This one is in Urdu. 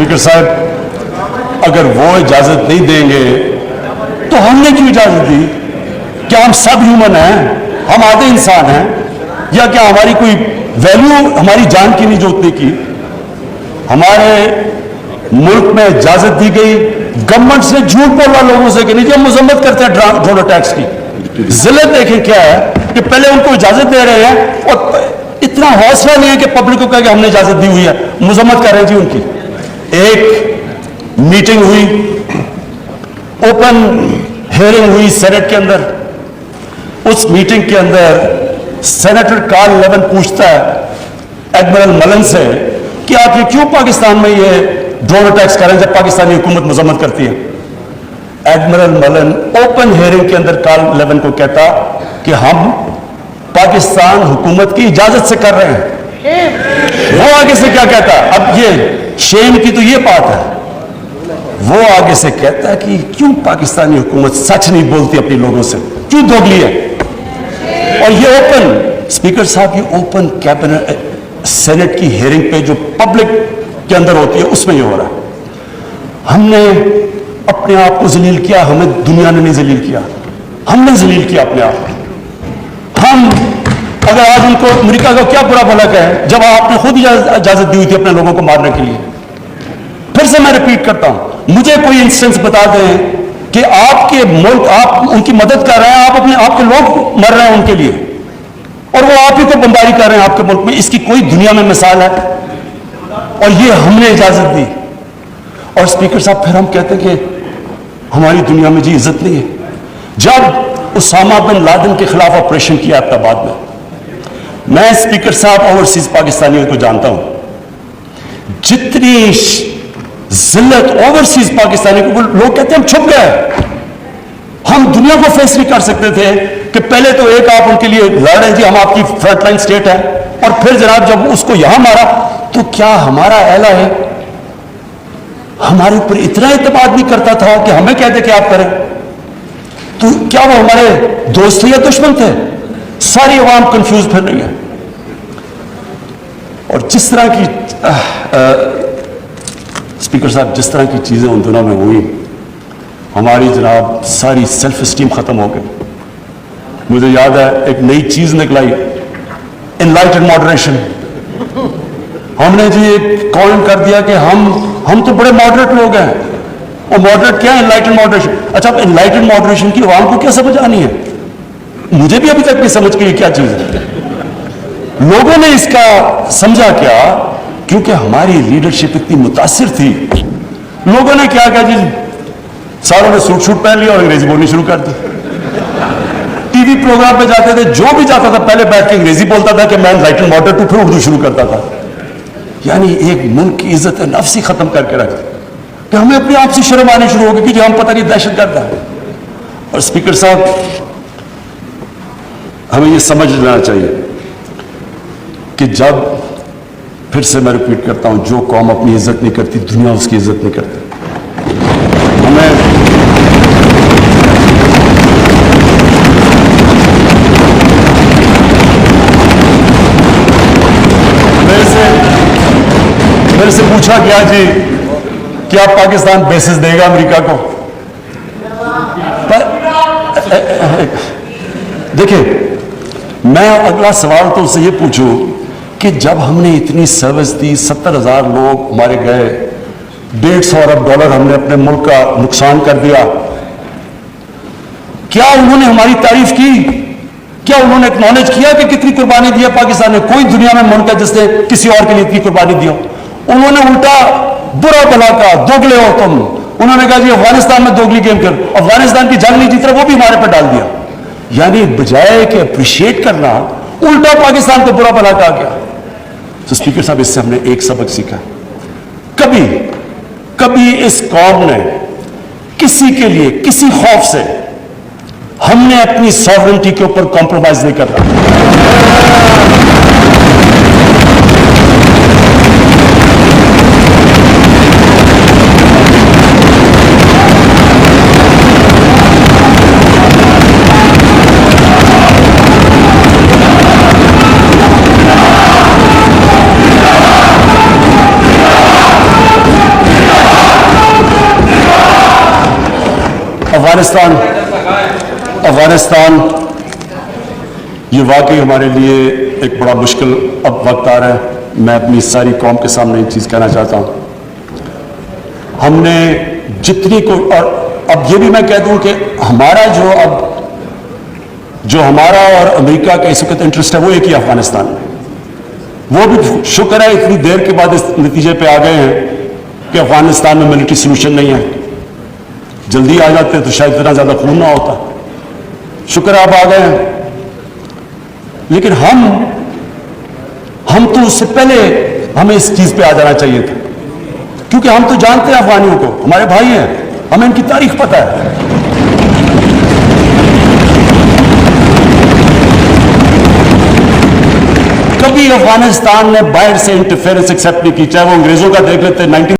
اسپیکر صاحب اگر وہ اجازت نہیں دیں گے تو ہم نے کیوں اجازت دی؟ کیا ہم سب ہیومن ہیں؟ ہم آدھے انسان ہیں؟ یا کیا ہماری کوئی ویلیو ہماری جان کی نہیں جو اتنے کی؟ ہمارے ملک میں اجازت دی گئی گورنمنٹ سے جھوٹ بولنا لوگوں سے کہ نہیں جی ہم مذمت کرتے ہیں ڈرون اٹیکس کی. ذلت دیکھیں کیا ہے کہ پہلے ان کو اجازت دے رہے ہیں اور اتنا حوصلہ نہیں ہے کہ پبلک کو کہا کہ ہم نے اجازت دی ہوئی ہے, مذمت کر رہے ہیں جی ان کی. ایک میٹنگ ہوئی, اوپن ہیئرنگ ہوئی سینٹ کے اندر. اس میٹنگ کے اندر سینیٹر کارل لیون پوچھتا ہے ایڈمرل ملن سے کہ آپ یہ کیوں پاکستان میں یہ ڈرون اٹیکس کریں جب پاکستانی حکومت مذمت کرتی ہے؟ ایڈمرل ملن اوپن ہیئرنگ کے اندر کارل لیون کو کہتا کہ ہم پاکستان حکومت کی اجازت سے کر رہے ہیں. وہ آگے سے کیا کہتا ہے؟ اب یہ شیم کی تو یہ بات ہے, وہ آگے سے کہتا ہے کہ کیوں پاکستانی حکومت سچ نہیں بولتی اپنے لوگوں سے, کیوں دوگلی ہے. اور یہ اوپن اسپیکر صاحب یہ اوپن کیبنٹ سینٹ کی ہیئرنگ پہ جو پبلک کے اندر ہوتی ہے اس میں یہ ہو رہا ہے. ہم نے اپنے آپ کو ذلیل کیا, ہمیں دنیا نے نہیں ذلیل کیا, ہم نے ذلیل کیا اپنے آپ کو. ہم اگر آج ان کو امریکہ کا کیا برا بھلا کہے جب آپ نے خود اجازت دی ہوئی تھی اپنے لوگوں کو مارنے کے لیے. پھر سے میں ریپیٹ کرتا ہوں, مجھے کوئی انسٹنس بتا دیں کہ آپ کے ملک آپ ان کی مدد کر رہے ہیں, آپ کے لوگ مر رہے ہیں ان کے لیے اور وہ آپ ہی کو بمباری کر رہے ہیں آپ کے ملک میں. اس کی کوئی دنیا میں مثال ہے؟ اور یہ ہم نے اجازت دی. اور اسپیکر صاحب پھر ہم کہتے ہیں کہ ہماری دنیا میں جی عزت نہیں ہے. جب اسامہ بن لادن کے خلاف آپریشن کیا اپنا بعد میں اسپیکر صاحب اوورسیز پاکستانیوں کو جانتا ہوں, جتنی ذلت اوورسیز پاکستانی کو لوگ کہتے ہیں ہم چھپ گئے, ہم دنیا کو فیس نہیں کر سکتے تھے کہ پہلے تو ایک آپ ان کے لیے لڑ رہے جی ہم آپ کی فرنٹ لائن سٹیٹ ہے, اور پھر جناب جب اس کو یہاں مارا تو کیا ہمارا اہلا ہے ہمارے اوپر اتنا اعتماد نہیں کرتا تھا کہ ہمیں کہتے کہ آپ کریں؟ تو کیا وہ ہمارے دوست تھے یا دشمن تھے؟ ساری عوام کنفیوز پھر رہی ہے. اور جس طرح کی اسپیکر صاحب جس طرح کی چیزیں ان دنوں میں ہوئی, ہماری جناب ساری سیلف اسٹیم ختم ہو گئی. مجھے یاد ہے ایک نئی چیز نکلائی, انلائٹنڈ ماڈریشن. ہم نے جی ایک کال کر دیا کہ ہم تو بڑے ماڈریٹ لوگ ہیں. اور ماڈریٹ کیا ہے؟ Enlightened moderation. اچھا اب انلائٹنڈ ماڈریشن کی عوام کو کیا سمجھ آنی ہے؟ مجھے بھی ابھی تک نہیں سمجھ کے یہ کیا چیز ہے. لوگوں نے اس کا سمجھا کیا؟ کیونکہ ہماری لیڈرشپ اتنی متاثر تھی, لوگوں نے کیا کہا جی ساروں نے سوٹ پہن لیا اور انگریزی بولنی شروع کر دی. ٹی وی پروگرام پہ جاتے تھے, جو بھی جاتا تھا پہلے بیٹھ کے انگریزی بولتا تھا کہ میں انلائٹنڈ ماڈریٹ ہوں, پھر اردو شروع کرتا تھا. یعنی ایک ملک کی عزت نفس ہی ختم کر کے رکھ دی کہ ہمیں اپنے آپ سے شرم آنی شروع ہو گئی کہ جی ہم پتہ نہیں دہشت گرد ہیں. اور اسپیکر صاحب ہمیں یہ سمجھ لینا چاہیے کہ جب, پھر سے میں ریپیٹ کرتا ہوں, جو قوم اپنی عزت نہیں کرتی دنیا اس کی عزت نہیں کرتی. میرے سے پوچھا گیا جی کیا پاکستان بیسز دے گا امریکہ کو؟ دیکھیں میں اگلا سوال تو اسے یہ پوچھوں کہ جب ہم نے اتنی سروس دی, 70,000 لوگ ہمارے گئے, $150 ارب ہم نے اپنے ملک کا نقصان کر دیا, کیا انہوں نے ہماری تعریف کی؟ کیا انہوں نے اکنالج کیا کہ کتنی قربانی دیا پاکستان نے؟ کوئی دنیا میں ملک ہے جس نے کسی اور کے لیے اتنی قربانی دیا؟ انہوں نے الٹا برا بھلا کہا, دوگلے ہو تم. انہوں نے کہا جی افغانستان میں دوگلی گیم کر, افغانستان کی جنگ نہیں جیت رہا وہ بھی ہمارے پہ ڈال دیا. یعنی بجائے کہ اپریشیٹ کرنا الٹا پاکستان کو برا بھلا کہا گیا. تو اسپیکر صاحب اس سے ہم نے ایک سبق سیکھا, کبھی اس قوم نے کسی کے لیے کسی خوف سے ہم نے اپنی ساورنٹی کے اوپر کمپرومائز نہیں کرنا. افغانستان یہ واقعی ہمارے لیے ایک بڑا مشکل اب وقت آ رہا ہے. میں اپنی ساری قوم کے سامنے ایک چیز کہنا چاہتا ہوں. ہم نے جتنی کوئی، اور اب یہ بھی میں کہہ دوں کہ ہمارا جو ہمارا اور امریکہ کا اس وقت انٹرسٹ ہے وہ ایک ہی افغانستان میں. وہ بھی شکر ہے اتنی دیر کے بعد اس نتیجے پہ آ گئے ہیں کہ افغانستان میں ملٹری سولوشن نہیں ہے. جلدی آ جاتے تو شاید اتنا زیادہ خون نہ ہوتا. شکر ہے آپ آ گئے ہیں. لیکن ہم تو اس سے پہلے ہمیں اس چیز پہ آ جانا چاہیے تھا، کیونکہ ہم تو جانتے ہیں افغانیوں کو، ہمارے بھائی ہیں، ہمیں ان کی تاریخ پتہ ہے. کبھی افغانستان نے باہر سے انٹرفیئرنس ایکسیپٹ نہیں کی، چاہے وہ انگریزوں کا دیکھ لیتے 19